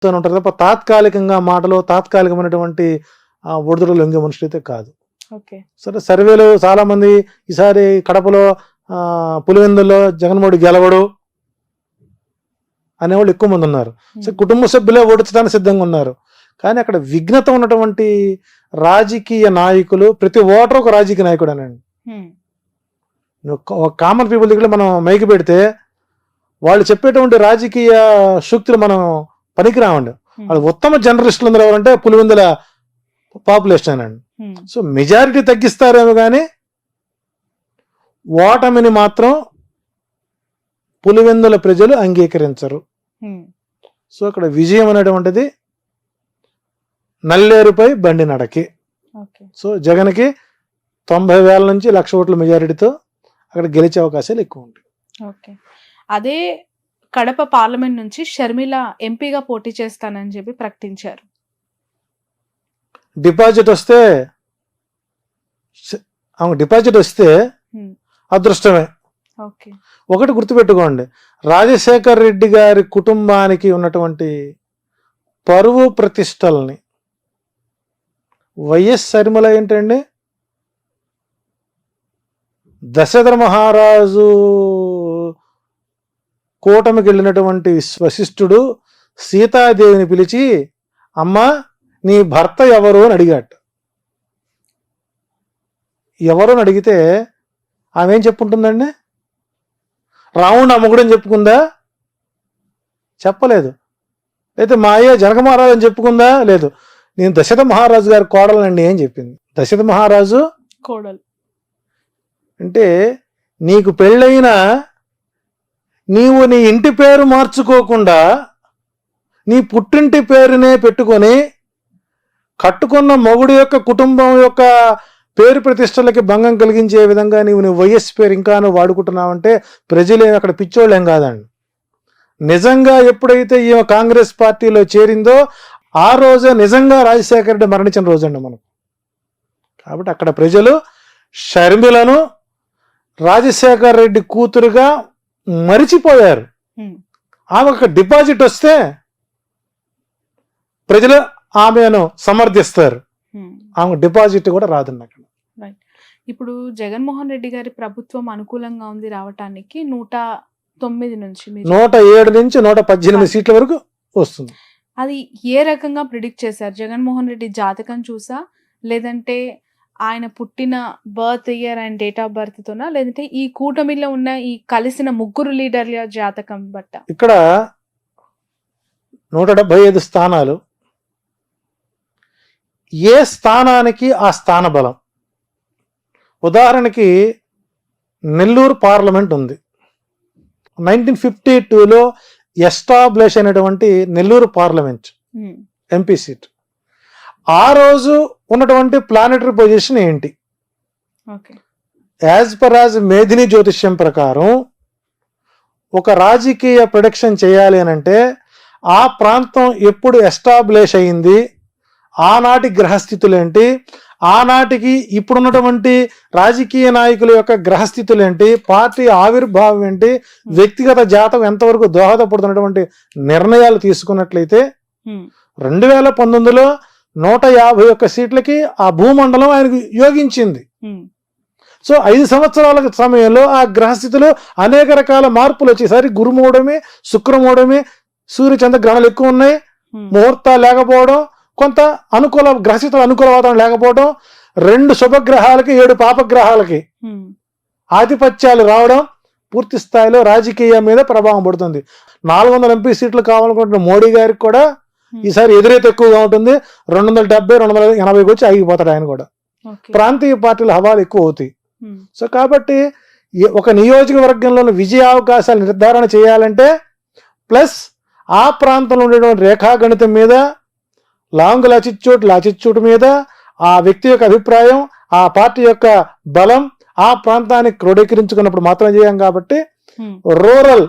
ఉంటారు తప్ప తాత్కాలికంగా మాటలో తాత్కాలికమైనటువంటి ఒడిదుడులు లొంగే మనుషులు అయితే కాదు. సరే, సర్వేలు చాలా మంది ఈసారి కడపలో పులివెందుల్లో జగన్మోహన్ గెలవడు అనేవాళ్ళు ఎక్కువ మంది ఉన్నారు. సో కుటుంబ సభ్యులే ఓడించడానికి సిద్ధంగా ఉన్నారు. కానీ అక్కడ విఘ్నత ఉన్నటువంటి రాజకీయ నాయకులు, ప్రతి ఓటర్ ఒక రాజకీయ నాయకుడు అనండి. ఒక కామన్ పీపుల్ దగ్గర మనం మైకి పెడితే వాళ్ళు చెప్పేటువంటి రాజకీయ సూక్తులు మనం పనికిరామండి. వాళ్ళు ఉత్తమ జర్నలిస్టులు అందరూ ఎవరంటే పులివెందుల పాపులేషన్ అండి. సో మెజారిటీ తగ్గిస్తారేమో కానీ ఓటమిని మాత్రం పులివెందుల ప్రజలు అంగీకరించరు. సో అక్కడ విజయం అనేటువంటిది నల్లేరుపై బండి నడకి. సో జగన్కి 90,000 నుంచి 1,00,000 ఓట్ల మెజారిటీతో అక్కడ గెలిచే అవకాశాలు ఎక్కువ ఉంటాయి. అదే కడప పార్లమెంట్ నుంచి షర్మిల ఎంపీగా పోటీ చేస్తానని చెప్పి ప్రకటించారు. డిపాజిట్ వస్తే అదృష్టమే. ఒకటి గుర్తుపెట్టుకోండి, రాజశేఖర్ రెడ్డి గారి కుటుంబానికి ఉన్నటువంటి పరువు ప్రతిష్టల్ని వైఎస్ షర్మిల ఏంటండి, దశరథ మహారాజు కూటమికి వెళ్ళినటువంటి వశిష్ఠుడు సీతాదేవిని పిలిచి అమ్మా నీ భర్త ఎవరు అని అడిగాడు. ఎవరు అని అడిగితే ఆమె ఏం చెప్పుంటుందండి? రావణుడు అమ్మగుడని చెప్పుకుందా? చెప్పలేదు. అయితే మా అయ్య జనక మహారాజు అని చెప్పుకుందా? లేదు. నేను దశరథ మహారాజు గారి కోడలండి అని చెప్పింది. దశరథ మహారాజు కోడలు అంటే నీకు పెళ్ళైనా నీవు నీ ఇంటి పేరు మార్చుకోకుండా నీ పుట్టింటి పేరునే పెట్టుకొని కట్టుకున్న మొగుడు యొక్క కుటుంబం యొక్క పేరు ప్రతిష్టలకి భంగం కలిగించే విధంగా నీవు వైఎస్ పేరు ఇంకా నువ్వు వాడుకుంటున్నావంటే ప్రజలేమి అక్కడ పిచ్చోళ్ళేం కాదండి. నిజంగా ఎప్పుడైతే ఈ కాంగ్రెస్ పార్టీలో చేరిందో ఆ రోజే నిజంగా రాజశేఖర రెడ్డి మరణించిన రోజండి మనకు. కాబట్టి అక్కడ ప్రజలు షర్మిలను రాజశేఖర రెడ్డి కూతురుగా మరిచిపోయారు. ఆమె ఒక డిపాజిట్ వస్తే ప్రజలు ఆమెను సమర్థిస్తారు. ఆమె డిపాజిట్ కూడా రాదండి అక్కడ. ఇప్పుడు జగన్మోహన్ రెడ్డి గారి ప్రభుత్వం అనుకూలంగా ఉంది రావటానికి 109 నుంచి 107 నుంచి 118 సీట్ల వరకు వస్తుంది. అది ఏ రకంగా ప్రిడిక్ట్ చేశారు? జగన్మోహన్ రెడ్డి జాతకం చూసా, లేదంటే ఆయన పుట్టిన birth year and date of birth తోనా, లేదంటే ఈ కూటమిలో ఉన్న ఈ కలిసిన ముగ్గురు లీడర్ల జాతకం బట్ట? ఇక్కడ 175 స్థానాలు, ఏ స్థానానికి ఆ స్థాన బలం. ఉదాహరణకి నెల్లూరు పార్లమెంట్ ఉంది. 1952లో ఎస్టాబ్లిష్ అయినటువంటి నెల్లూరు పార్లమెంట్ ఎంపీ సీట్. ఆ రోజు ఉన్నటువంటి ప్లానెటరీ పొజిషన్ ఏంటి? యాజ్ పర్ మేధిని జ్యోతిష్యం ప్రకారం ఒక రాజకీయ ప్రొడక్షన్ చేయాలి అని అంటే ఆ ప్రాంతం ఎప్పుడు ఎస్టాబ్లిష్ అయింది, ఆనాటి గ్రహస్థితులేంటి, ఆనాటికి ఇప్పుడున్నటువంటి రాజకీయ నాయకుల యొక్క గ్రహస్థితులేంటి, పార్టీ ఆవిర్భావం ఏంటి, వ్యక్తిగత జాతకం ఎంతవరకు దోహదపడుతున్నటువంటి నిర్ణయాలు తీసుకున్నట్లయితే 2019లో 151 సీట్లకి ఆ భూమండలం ఆయనకు యోగించింది. సో 5 సంవత్సరాల సమయంలో ఆ గ్రహస్థితిలో అనేక రకాల మార్పులు వచ్చేసరి గురుమూడమే, శుక్రమూడమే, సూర్యచంద్ర గ్రహణాలు ఎక్కువ ఉన్నాయి, ముహూర్తాలు లేకపోవడం, కొంత అనుకూల గ్రహస్థితులు అనుకూల వాతావరణం లేకపోవడం, 2 శుభగ్రహాలకి 7 పాపగ్రహాలకి ఆధిపత్యాలు రావడం పూర్తి స్థాయిలో రాజకీయం మీద ప్రభావం పడుతుంది. 400 ఎంపీ సీట్లు కావాలనుకుంటున్న మోడీ గారికి కూడా ఈసారి ఎదురైతే ఎక్కువగా ఉంటుంది. 270, 280 వచ్చి ఆగిపోతాడు ఆయన కూడా. ప్రాంతీయ పార్టీల హవాలు ఎక్కువ అవుతాయి. సో కాబట్టి ఒక నియోజకవర్గంలో విజయ అవకాశాలు నిర్ధారణ చేయాలంటే ప్లస్ ఆ ప్రాంతంలో ఉండేటువంటి రేఖాగణితం మీద, లాంగ్ లాచిట్యూడ్ మీద, ఆ వ్యక్తి యొక్క అభిప్రాయం, ఆ పార్టీ యొక్క బలం, ఆ ప్రాంతాన్ని క్రోడీకరించుకున్నప్పుడు మాత్రం చేయం. కాబట్టి రూరల్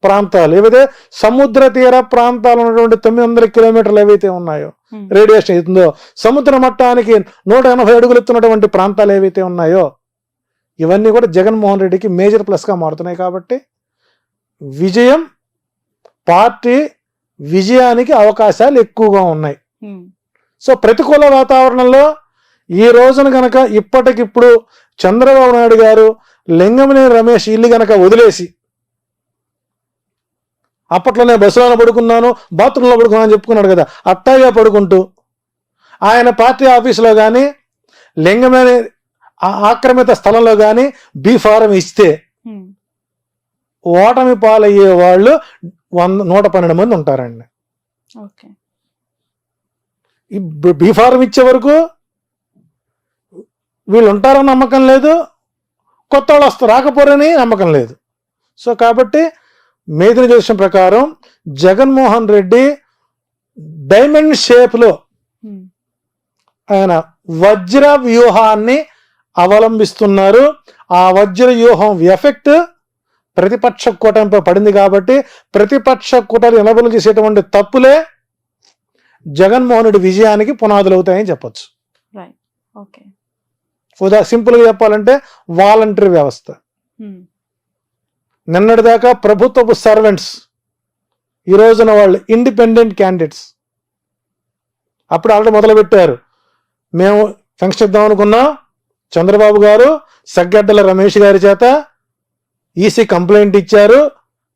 ప్రాంతాలు ఏవైతే సముద్ర తీర ప్రాంతాలు ఉన్నటువంటి 900 కిలోమీటర్లు ఏవైతే ఉన్నాయో, రేడియేషన్ అవుతుందో, సముద్ర మట్టానికి 180 అడుగులు ఎత్తున్నటువంటి ప్రాంతాలు ఏవైతే ఉన్నాయో, ఇవన్నీ కూడా జగన్మోహన్ రెడ్డికి మేజర్ ప్లస్గా మారుతున్నాయి. కాబట్టి విజయం పార్టీ విజయానికి అవకాశాలు ఎక్కువగా ఉన్నాయి. ఉమ్, సో ప్రతికూల వాతావరణంలో ఈ రోజున గనక ఇప్పటికిప్పుడు చంద్రబాబు నాయుడు గారు లింగమనేని రమేష్ ఇల్లు గనక వదిలేసి, అప్పట్లో నేను బస్సులో పడుకున్నాను, బాత్రూంలో పడుకున్నాను అని చెప్పుకున్నాడు కదా, అట్టాగా పడుకుంటూ ఆయన పార్టీ ఆఫీసులో కానీ లింగమనేని ఆక్రమిత స్థలంలో కానీ బీ ఫారం ఇస్తే ఉమ్, ఓటమి పాలయ్యే వాళ్ళు 112 మంది ఉంటారండి. ఓకే. ఈ బీ ఫారం ఇచ్చే వరకు వీళ్ళు ఉంటారని నమ్మకం లేదు, కొత్త వాళ్ళు రాకపోరని నమ్మకం లేదు. సో కాబట్టి మేదిని జ్యోతిషం ప్రకారం జగన్మోహన్ రెడ్డి డైమండ్ షేప్లో ఉమ్, ఆయన వజ్ర వ్యూహాన్ని అవలంబిస్తున్నారు. ఆ వజ్ర వ్యూహం ఎఫెక్ట్ ప్రతిపక్ష కూటమిపై పడింది కాబట్టి ప్రతిపక్ష కూటమి ఎనబలు చేసేటువంటి తప్పులే జగన్మోహన్ రెడ్డి విజయానికి పునాదులు అవుతాయని చెప్పొచ్చు. రైట్. ఓకే. సింపుల్గా చెప్పాలంటే వాలంటరీ వ్యవస్థ. ఉమ్, నిన్నటిదాకా ప్రభుత్వపు సర్వెంట్స్, ఈ రోజున వాళ్ళు ఇండిపెండెంట్ క్యాండిడేట్స్. అప్పుడు ఆల్రెడీ మొదలుపెట్టారు, మేము ఫంక్షన్ ఇద్దాం అనుకున్నాం, చంద్రబాబు గారు సగ్గడ్డల రమేష్ గారి చేత ఈసీ కంప్లైంట్ ఇచ్చారు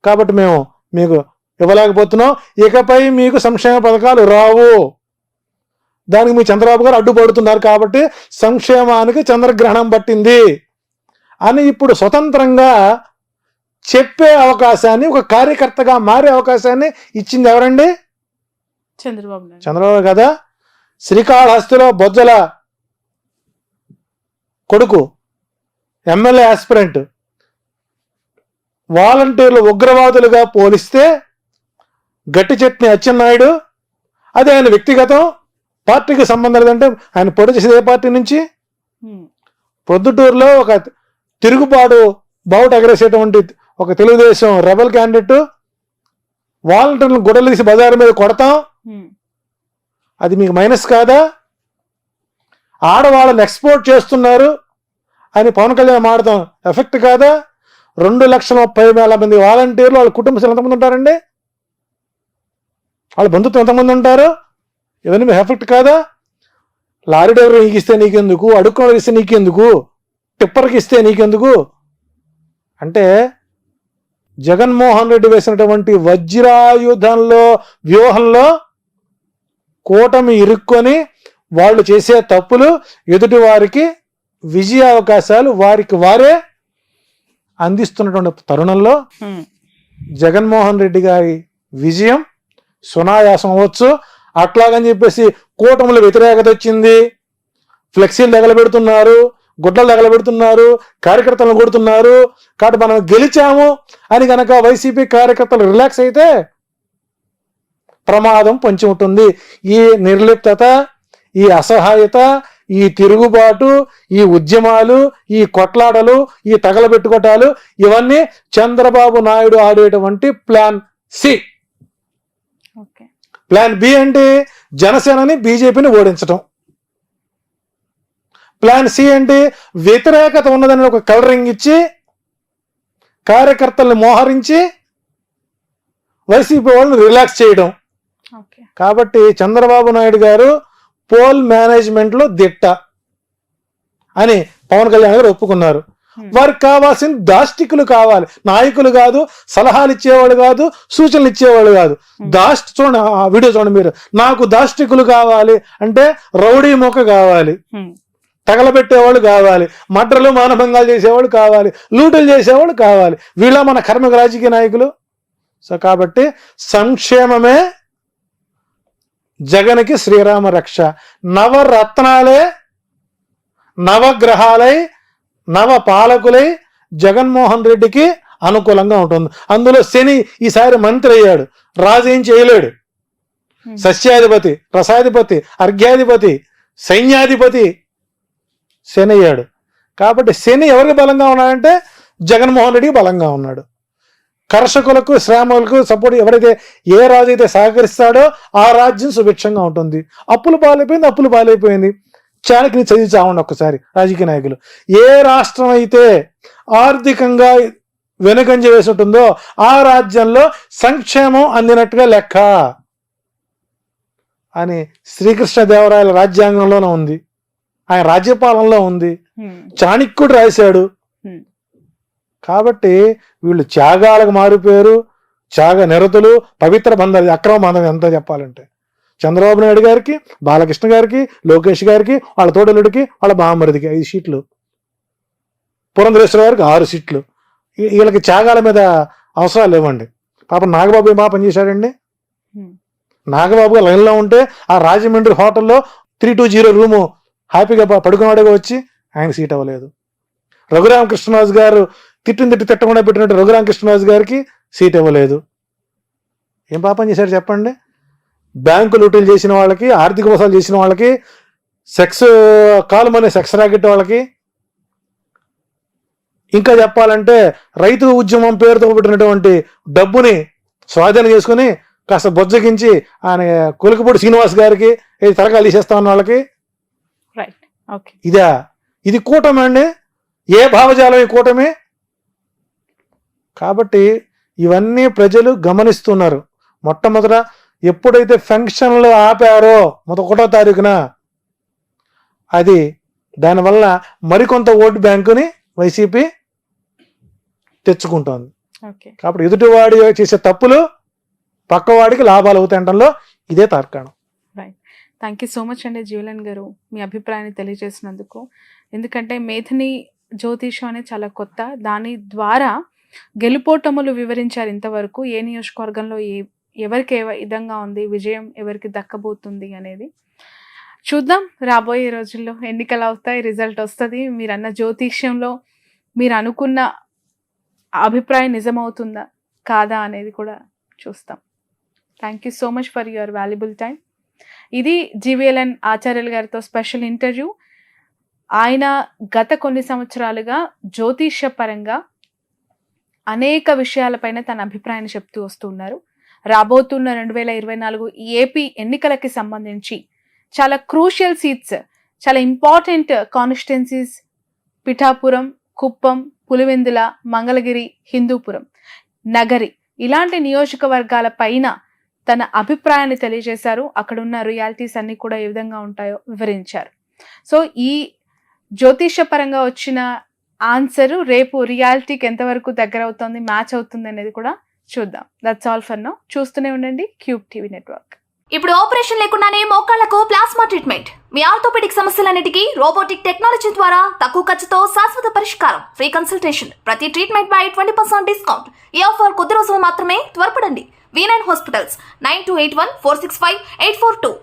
కాబట్టి మేము మీకు ఇవ్వలేకపోతున్నాం, ఇకపై మీకు సంక్షేమ పథకాలు రావు, దానికి మీ చంద్రబాబు గారు అడ్డుపడుతున్నారు కాబట్టి సంక్షేమానికి చంద్రగ్రహణం పట్టింది అని ఇప్పుడు స్వతంత్రంగా చెప్పే అవకాశాన్ని, ఒక కార్యకర్తగా మారే అవకాశాన్ని ఇచ్చింది ఎవరండి? చంద్రబాబు నాయుడు. చంద్రబాబు కదా. శ్రీకాళహస్తిలో బొజ్జల కొడుకు ఎమ్మెల్యే ఆస్పిరెంట్ వాలంటీర్లు ఉగ్రవాదులుగా పోలిస్తే గట్టి చట్నీ అచ్చెన్నాయుడు, అది ఆయన వ్యక్తిగతం, పార్టీకి సంబంధం లేదంటే ఆయన పొడి చేసేది ఏ పార్టీ నుంచి? ఉమ్, ప్రొద్దుటూరులో ఒక తిరుగుబాటు బావుట ఎగరేసేటువంటి ఒక తెలుగుదేశం రెబల్ క్యాండిడేట్ వాలంటీర్లను గొడవలు తీసి బజారు మీద కొడతాం, ఉమ్, అది మీకు మైనస్ కాదా? ఆడవాళ్ళని ఎక్స్పోర్ట్ చేస్తున్నారు అని పవన్ కళ్యాణ్ మాడతాం ఎఫెక్ట్ కాదా? 2,30,000 మంది వాలంటీర్లు వాళ్ళ కుటుంబ సభ్యులు ఎంతమంది ఉంటారండి? వాళ్ళ బంధుత్వం ఎంతమంది ఉంటారు? ఇవన్నీ మీ ఎఫెక్ట్ కాదా? లారీ డ్రైవర్ నీకు ఇస్తే నీకెందుకు, అడుక్కున్న ఇస్తే నీకెందుకు, టిప్పర్కి ఇస్తే నీకెందుకు అంటే జగన్మోహన్ రెడ్డి వేసినటువంటి వజ్రాయుధంలో వ్యూహంలో కూటమి ఇరుక్కొని వాళ్ళు చేసే తప్పులు ఎదుటి వారికి విజయ అవకాశాలు వారికి వారే అందిస్తున్నటువంటి తరుణంలో ఉమ్, జగన్మోహన్ రెడ్డి గారి విజయం సునాయాసం అవ్వచ్చు. అట్లాగని చెప్పేసి కూటమిలో వ్యతిరేకత వచ్చింది, ఫ్లెక్సీలు తగలబెడుతున్నారు, గుడ్డలు తగలబెడుతున్నారు, కార్యకర్తలను కొడుతున్నారు కాబట్టి మనం గెలిచాము అని కనుక వైసీపీ కార్యకర్తలు రిలాక్స్ అయితే ప్రమాదం పొంచి ఉంటుంది. ఈ నిర్లిప్తత, ఈ అసహాయత, ఈ తిరుగుబాటు, ఈ ఉద్యమాలు, ఈ కొట్లాటలు, ఈ తగలబెట్టుకోటాలు ఇవన్నీ చంద్రబాబు నాయుడు ఆడేటువంటి plan C. Okay. Plan B అంటే జనసేనని బీజేపీని ఓడించడం. ప్లాన్ సి అంటే వ్యతిరేకత ఉన్నదని ఒక కలరింగ్ ఇచ్చి కార్యకర్తల్ని మోహరించి వైసీపీ వాళ్ళని రిలాక్స్ చేయడం. ఓకే. కాబట్టి చంద్రబాబు నాయుడు గారు పోల్ మేనేజ్మెంట్ లో దిట్ట అని పవన్ కళ్యాణ్ గారు ఒప్పుకున్నారు. వారికి కావాల్సిన దాష్టికులు కావాలి, నాయకులు కాదు, సలహాలు ఇచ్చేవాళ్ళు కాదు, సూచనలు ఇచ్చేవాళ్ళు కాదు. చూడండి ఆ వీడియో చూడండి మీరు. నాకు దాష్టికులు కావాలి అంటే రౌడీ మొక్క కావాలి, తగలబెట్టేవాళ్ళు కావాలి, మడ్రలు మానభంగాలు చేసేవాళ్ళు కావాలి, లూటులు చేసేవాళ్ళు కావాలి. వీళ్ళ మన కర్మక రాజకీయ నాయకులు. సో కాబట్టి సంక్షేమమే జగన్కి శ్రీరామ రక్ష. నవరత్నాలే నవగ్రహాలై నవ పాలకులై జగన్మోహన్ రెడ్డికి అనుకూలంగా ఉంటుంది. అందులో శని ఈసారి మంత్రి అయ్యాడు, రాజు ఏం చేయలేడు. సస్యాధిపతి, రసాధిపతి, అర్ఘ్యాధిపతి, సైన్యాధిపతి శని అయ్యాడు. కాబట్టి శని ఎవరికి బలంగా ఉన్నాడంటే జగన్మోహన్ రెడ్డికి బలంగా ఉన్నాడు. కర్షకులకు, శ్రామికులకు సపోర్ట్ ఎవరైతే ఏ రాజు అయితే సహకరిస్తాడో ఆ రాజ్యం సుభిక్షంగా ఉంటుంది. అప్పులు పాలైపోయింది. చాణక్యని చదివి చావండి ఒక్కసారి రాజకీయ నాయకులు. ఏ రాష్ట్రం అయితే ఆర్థికంగా వెనుకంజ వేసి ఉంటుందో ఆ రాజ్యంలో సంక్షేమం అందినట్టుగా లెక్క అని శ్రీకృష్ణదేవరాయల రాజ్యాంగంలోనే ఉంది, ఆయన రాజ్యపాలనలో ఉంది, చాణక్యుడు రాశాడు. కాబట్టి వీళ్ళు త్యాగాలకు మారిపోయారు, త్యాగ నిరతులు, పవిత్ర బంధాలు, అక్రమ బంధం ఎంత చెప్పాలంటే చంద్రబాబు నాయుడు గారికి, బాలకృష్ణ గారికి, లోకేష్ గారికి, వాళ్ళ తోడలుడికి, వాళ్ళ బామ్మరిదికి 5 సీట్లు, పురంధరేశ్వర గారికి 6 సీట్లు. వీళ్ళకి త్యాగాల మీద అవసరాలు ఇవ్వండి. పాపం నాగబాబు ఏం పాపం చేశాడండి? నాగబాబు లైన్లో ఉంటే ఆ రాజమండ్రి హోటల్లో 320 రూము హ్యాపీగా పడుకున్నాడుగా వచ్చి ఆయన సీట్ అవ్వలేదు. రఘురామకృష్ణరాజు గారు తిట్టకుండా పెట్టినట్టు రఘురామకృష్ణరాజు గారికి సీట్ ఇవ్వలేదు. ఏం పాపం చేశారు చెప్పండి? బ్యాంకు లూటీలు చేసిన వాళ్ళకి, ఆర్థిక మోసాలు చేసిన వాళ్ళకి, సెక్స్ కాలుమనే సెక్స్ రాకెట్ వాళ్ళకి, ఇంకా చెప్పాలంటే రైతు ఉద్యమం పేరుతో పెట్టినటువంటి డబ్బుని స్వాధీనం చేసుకుని కాస్త బొజ్జగించి ఆయన కొలికపూడి శ్రీనివాస్ గారికి తరగాలు తీసేస్తా ఉన్న వాళ్ళకి ఇదా? ఇది కూటమి అండి? ఏ భావజాలం ఈ కూటమి? కాబట్టి ఇవన్నీ ప్రజలు గమనిస్తున్నారు. మొట్టమొదట ఎప్పుడైతే ఫంక్షన్లు ఆపారో 1వ తారీఖున, అది దానివల్ల మరికొంత ఓటు బ్యాంకుని వైసీపీ తెచ్చుకుంటోంది. కాబట్టి ఎదుటివాడి చేసే తప్పులు పక్కవాడికి లాభాలు అవుతాయంటంలో ఇదే తార్కాణం. థ్యాంక్ యూ సో మచ్ అండి జీవలన్ గారు, మీ అభిప్రాయాన్ని తెలియజేసినందుకు. ఎందుకంటే మేధిని జ్యోతిషం అనేది చాలా కొత్త, దాని ద్వారా గెలుపోటములు వివరించారు ఇంతవరకు. ఏ నియోజకవర్గంలో ఎవరికి ఏ విధంగా ఉంది, విజయం ఎవరికి దక్కబోతుంది అనేది చూద్దాం. రాబోయే రోజుల్లో ఎన్నికలు అవుతాయి, రిజల్ట్ వస్తుంది. మీరు అన్న జ్యోతిష్యంలో మీరు అనుకున్న అభిప్రాయం నిజమవుతుందా కాదా అనేది కూడా చూస్తాం. Thank you so much for your valuable time. ఇది జీవీఎల్ఎన్ ఆచార్యులు గారితో స్పెషల్ ఇంటర్వ్యూ. ఆయన గత కొన్ని సంవత్సరాలుగా జ్యోతిష్య పరంగా అనేక విషయాలపైన తన అభిప్రాయాన్ని చెప్తూ వస్తున్నారు. రాబోతున్న 2024 ఏపీ ఎన్నికలకి సంబంధించి చాలా క్రూషియల్ సీట్స్, చాలా ఇంపార్టెంట్ కాన్స్టిట్యున్సీస్ పిఠాపురం, కుప్పం, పులివెందుల, మంగళగిరి, హిందూపురం, నగరి ఇలాంటి నియోజకవర్గాల పైన తన అభిప్రాయాన్ని తెలియజేశారు. అక్కడున్న రియాలిటీస్ అన్ని కూడా ఏ విధంగా ఉంటాయో వివరించారు. సో ఈ జ్యోతిష పరంగా వచ్చిన ఆన్సర్ రేపు రియాలిటీకి ఎంతవరకు దగ్గర అవుతుంది, మ్యాచ్ అవుతుంది అనేది కూడా చూద్దాం. That's all for now. చూస్తూనే ఉండండి క్యూబ్ టీవీ నెట్వర్క్. ఇప్పుడు ఆపరేషన్ లేకుండానే మోకాళ్లకు ప్లాస్మా ట్రీట్మెంట్, మీ ఆర్థోపెడిక్ సమస్యలన్నిటికీ రోబోటిక్ టెక్నాలజీ ద్వారా తక్కువ ఖర్చుతో శాశ్వత పరిష్కారం, ఫ్రీ కన్సల్టేషన్, ప్రతి ట్రీట్మెంట్ పై 20% డిస్కౌంట్. ఈ ఆఫర్ కొద్ది రోజులు మాత్రమే, త్వరపడండి. V9 hospitals 9281465842